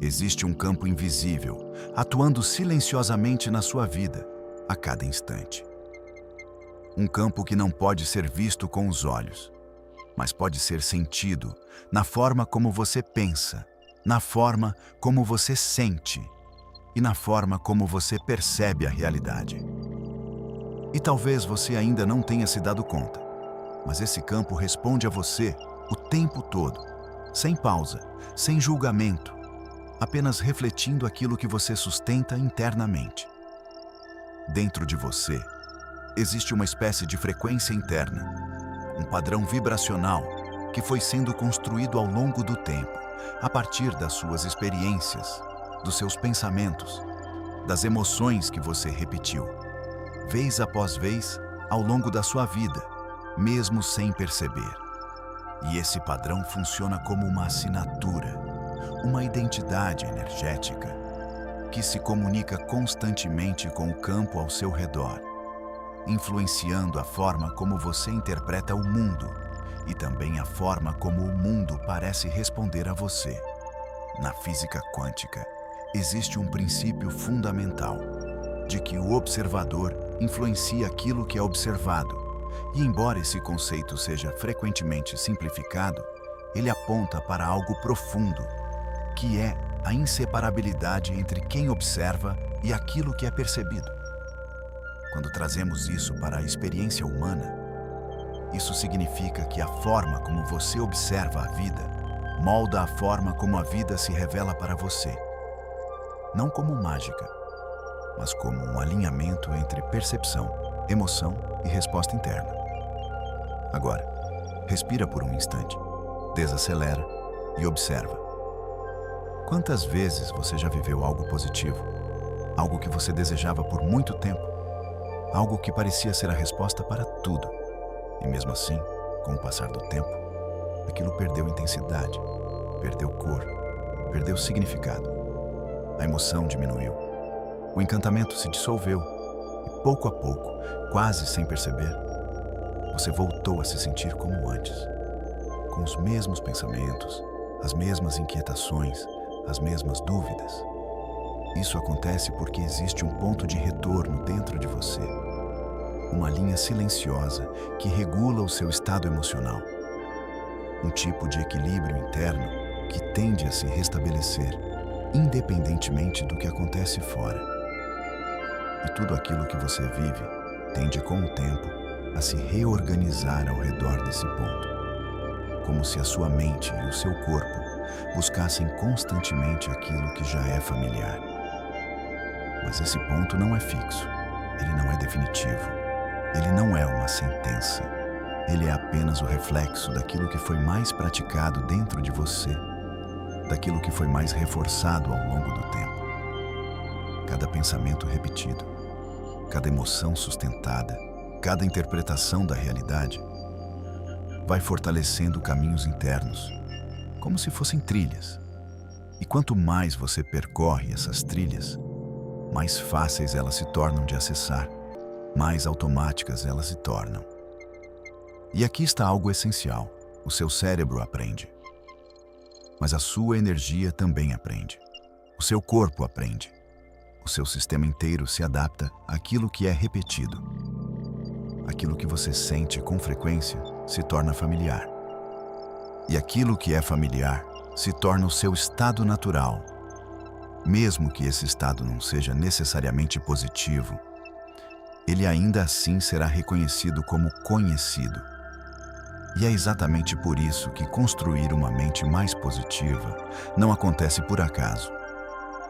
Existe um campo invisível, atuando silenciosamente na sua vida, a cada instante. Um campo que não pode ser visto com os olhos, mas pode ser sentido na forma como você pensa, na forma como você sente e na forma como você percebe a realidade. E talvez você ainda não tenha se dado conta, mas esse campo responde a você o tempo todo, sem pausa, sem julgamento, apenas refletindo aquilo que você sustenta internamente. Dentro de você, existe uma espécie de frequência interna, um padrão vibracional que foi sendo construído ao longo do tempo, a partir das suas experiências, dos seus pensamentos, das emoções que você repetiu, vez após vez, ao longo da sua vida, mesmo sem perceber. E esse padrão funciona como uma assinatura, uma identidade energética que se comunica constantemente com o campo ao seu redor, influenciando a forma como você interpreta o mundo e também a forma como o mundo parece responder a você. Na física quântica, existe um princípio fundamental de que o observador influencia aquilo que é observado, e embora esse conceito seja frequentemente simplificado, ele aponta para algo profundo, que é a inseparabilidade entre quem observa e aquilo que é percebido. Quando trazemos isso para a experiência humana, isso significa que a forma como você observa a vida molda a forma como a vida se revela para você. Não como mágica, mas como um alinhamento entre percepção, emoção e resposta interna. Agora, respira por um instante, desacelera e observa. Quantas vezes você já viveu algo positivo? Algo que você desejava por muito tempo? Algo que parecia ser a resposta para tudo? E mesmo assim, com o passar do tempo, aquilo perdeu intensidade, perdeu cor, perdeu significado. A emoção diminuiu. O encantamento se dissolveu e pouco a pouco, quase sem perceber, você voltou a se sentir como antes, com os mesmos pensamentos, as mesmas inquietações, as mesmas dúvidas. Isso acontece porque existe um ponto de retorno dentro de você, uma linha silenciosa que regula o seu estado emocional, um tipo de equilíbrio interno que tende a se restabelecer, independentemente do que acontece fora. E tudo aquilo que você vive tende com o tempo a se reorganizar ao redor desse ponto, como se a sua mente e o seu corpo buscassem constantemente aquilo que já é familiar. Mas esse ponto não é fixo, ele não é definitivo, ele não é uma sentença. Ele é apenas o reflexo daquilo que foi mais praticado dentro de você, daquilo que foi mais reforçado ao longo do tempo. Cada pensamento repetido, cada emoção sustentada, cada interpretação da realidade vai fortalecendo caminhos internos, como se fossem trilhas. E quanto mais você percorre essas trilhas, mais fáceis elas se tornam de acessar, mais automáticas elas se tornam. E aqui está algo essencial: o seu cérebro aprende. Mas a sua energia também aprende. O seu corpo aprende. O seu sistema inteiro se adapta àquilo que é repetido. Aquilo que você sente com frequência se torna familiar. E aquilo que é familiar se torna o seu estado natural. Mesmo que esse estado não seja necessariamente positivo, ele ainda assim será reconhecido como conhecido. E é exatamente por isso que construir uma mente mais positiva não acontece por acaso.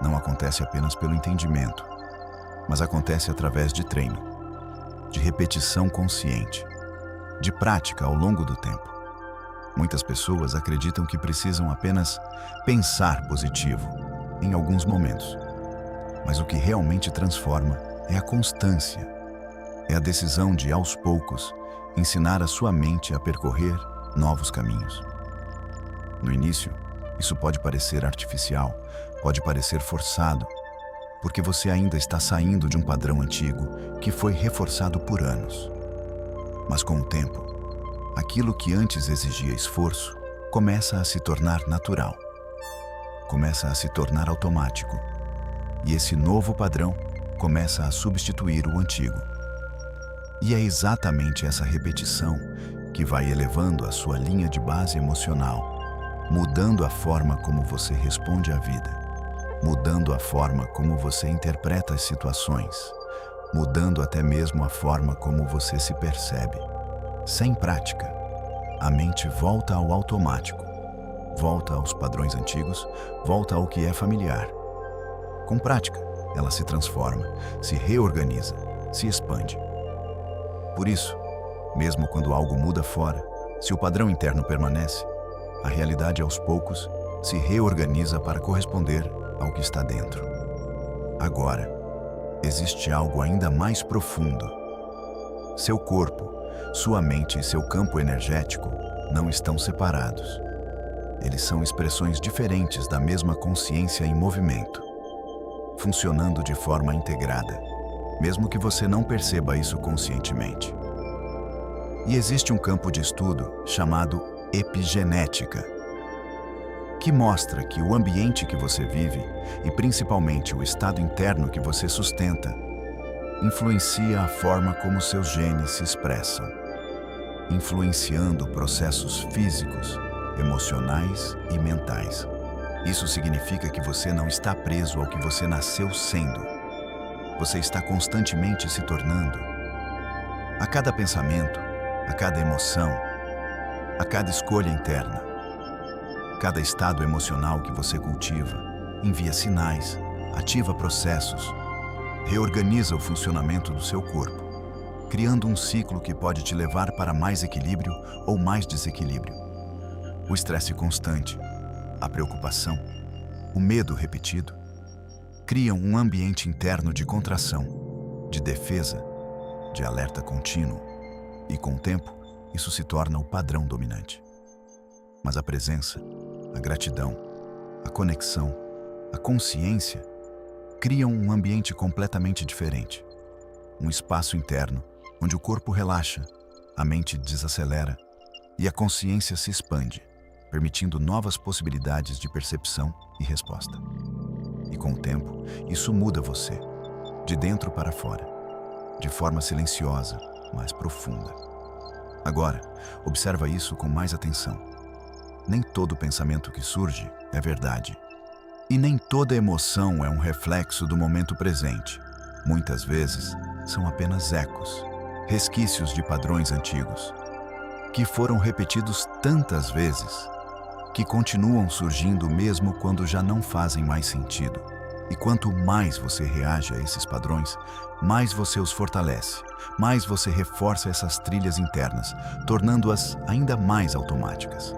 Não acontece apenas pelo entendimento, mas acontece através de treino, de repetição consciente, de prática ao longo do tempo. Muitas pessoas acreditam que precisam apenas pensar positivo em alguns momentos, mas o que realmente transforma é a constância, é a decisão de, aos poucos, ensinar a sua mente a percorrer novos caminhos. No início, isso pode parecer artificial, pode parecer forçado, porque você ainda está saindo de um padrão antigo que foi reforçado por anos. Mas com o tempo, aquilo que antes exigia esforço começa a se tornar natural. começa a se tornar automático, e esse novo padrão começa a substituir o antigo. E é exatamente essa repetição que vai elevando a sua linha de base emocional, mudando a forma como você responde à vida, mudando a forma como você interpreta as situações, mudando até mesmo a forma como você se percebe. Sem prática, a mente volta ao automático, volta aos padrões antigos, volta ao que é familiar. Com prática, ela se transforma, se reorganiza, se expande. Por isso, mesmo quando algo muda fora, se o padrão interno permanece, a realidade aos poucos se reorganiza para corresponder ao que está dentro. Agora, existe algo ainda mais profundo. Seu corpo, sua mente e seu campo energético não estão separados. Eles são expressões diferentes da mesma consciência em movimento, funcionando de forma integrada, mesmo que você não perceba isso conscientemente. E existe um campo de estudo chamado epigenética, que mostra que o ambiente que você vive, e principalmente o estado interno que você sustenta, influencia a forma como seus genes se expressam, influenciando processos físicos, emocionais e mentais. Isso significa que você não está preso ao que você nasceu sendo. Você está constantemente se tornando. A cada pensamento, a cada emoção, a cada escolha interna, cada estado emocional que você cultiva, envia sinais, ativa processos, reorganiza o funcionamento do seu corpo, criando um ciclo que pode te levar para mais equilíbrio ou mais desequilíbrio. O estresse constante, a preocupação, o medo repetido, criam um ambiente interno de contração, de defesa, de alerta contínuo, e com o tempo, isso se torna o padrão dominante. Mas a presença, a gratidão, a conexão, a consciência criam um ambiente completamente diferente. Um espaço interno onde o corpo relaxa, a mente desacelera e a consciência se expande, permitindo novas possibilidades de percepção e resposta. E com o tempo, isso muda você, de dentro para fora, de forma silenciosa, mas profunda. Agora, observa isso com mais atenção. Nem todo pensamento que surge é verdade. E nem toda emoção é um reflexo do momento presente. Muitas vezes, são apenas ecos, resquícios de padrões antigos, que foram repetidos tantas vezes, que continuam surgindo mesmo quando já não fazem mais sentido. E quanto mais você reage a esses padrões, mais você os fortalece, mais você reforça essas trilhas internas, tornando-as ainda mais automáticas.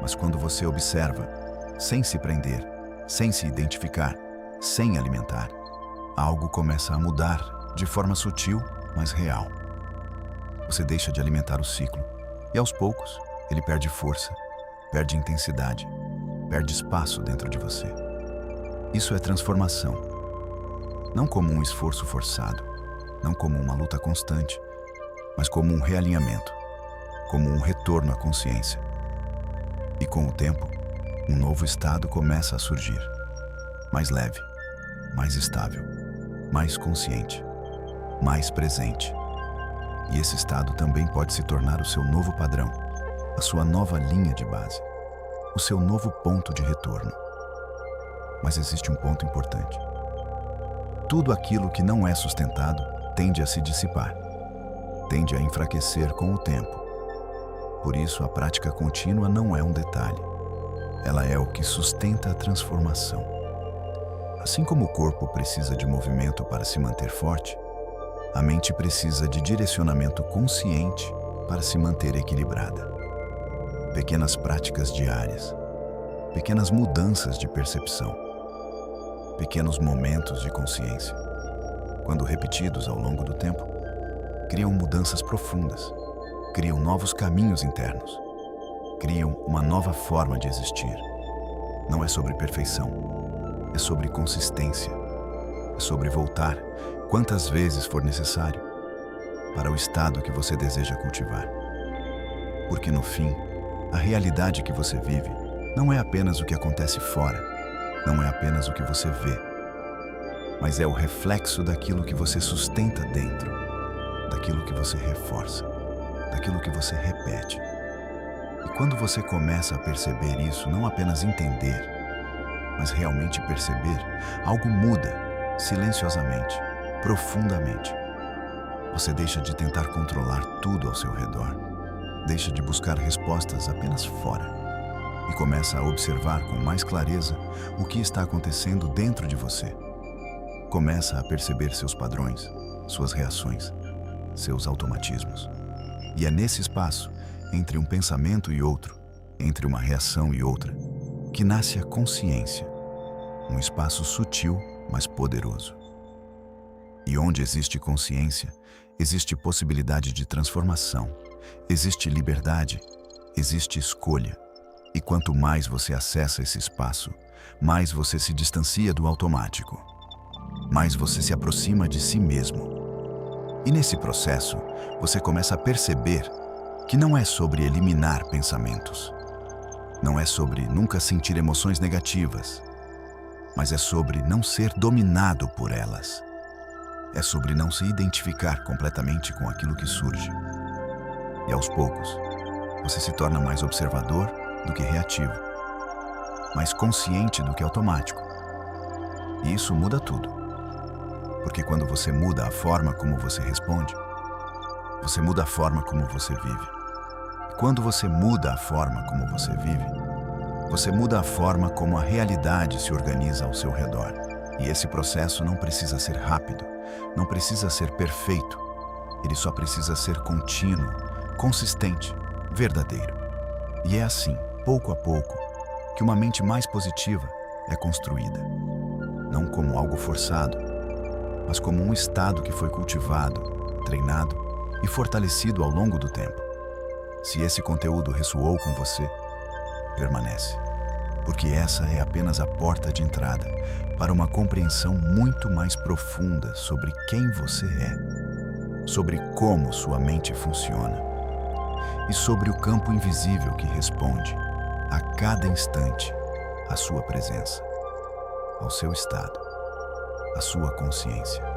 Mas quando você observa, sem se prender, sem se identificar, sem alimentar, algo começa a mudar de forma sutil, mas real. Você deixa de alimentar o ciclo e, aos poucos, ele perde força, perde intensidade, perde espaço dentro de você. Isso é transformação. Não como um esforço forçado, não como uma luta constante, mas como um realinhamento, como um retorno à consciência. E com o tempo, um novo estado começa a surgir, mais leve, mais estável, mais consciente, mais presente. E esse estado também pode se tornar o seu novo padrão, a sua nova linha de base, o seu novo ponto de retorno. Mas existe um ponto importante. Tudo aquilo que não é sustentado tende a se dissipar, tende a enfraquecer com o tempo. Por isso, a prática contínua não é um detalhe. Ela é o que sustenta a transformação. Assim como o corpo precisa de movimento para se manter forte, a mente precisa de direcionamento consciente para se manter equilibrada. Pequenas práticas diárias, pequenas mudanças de percepção, pequenos momentos de consciência, quando repetidos ao longo do tempo, criam mudanças profundas, criam novos caminhos internos, criam uma nova forma de existir. Não é sobre perfeição, é sobre consistência, é sobre voltar, quantas vezes for necessário, para o estado que você deseja cultivar. Porque no fim, a realidade que você vive não é apenas o que acontece fora, Não é apenas o que você vê, mas é o reflexo daquilo que você sustenta dentro, daquilo que você reforça, daquilo que você repete. E quando você começa a perceber isso, não apenas entender, mas realmente perceber, algo muda silenciosamente, profundamente. Você deixa de tentar controlar tudo ao seu redor, deixa de buscar respostas apenas fora e começa a observar com mais clareza o que está acontecendo dentro de você. Começa a perceber seus padrões, suas reações, seus automatismos. E é nesse espaço, entre um pensamento e outro, entre uma reação e outra, que nasce a consciência, um espaço sutil, mas poderoso. E onde existe consciência, existe possibilidade de transformação, existe liberdade, existe escolha. E quanto mais você acessa esse espaço, mais você se distancia do automático, mais você se aproxima de si mesmo. E nesse processo, você começa a perceber que não é sobre eliminar pensamentos, não é sobre nunca sentir emoções negativas, mas é sobre não ser dominado por elas. É sobre não se identificar completamente com aquilo que surge. E aos poucos, você se torna mais observador do que reativo, mais consciente do que automático. E isso muda tudo. Porque quando você muda a forma como você responde, você muda a forma como você vive. E quando você muda a forma como você vive, você muda a forma como a realidade se organiza ao seu redor. E esse processo não precisa ser rápido, não precisa ser perfeito. Ele só precisa ser contínuo, consistente, verdadeiro. E é assim, pouco a pouco, que uma mente mais positiva é construída. Não como algo forçado, mas como um estado que foi cultivado, treinado e fortalecido ao longo do tempo. Se esse conteúdo ressoou com você, permanece, porque essa é apenas a porta de entrada para uma compreensão muito mais profunda sobre quem você é, sobre como sua mente funciona e sobre o campo invisível que responde a cada instante à sua presença, ao seu estado, à sua consciência.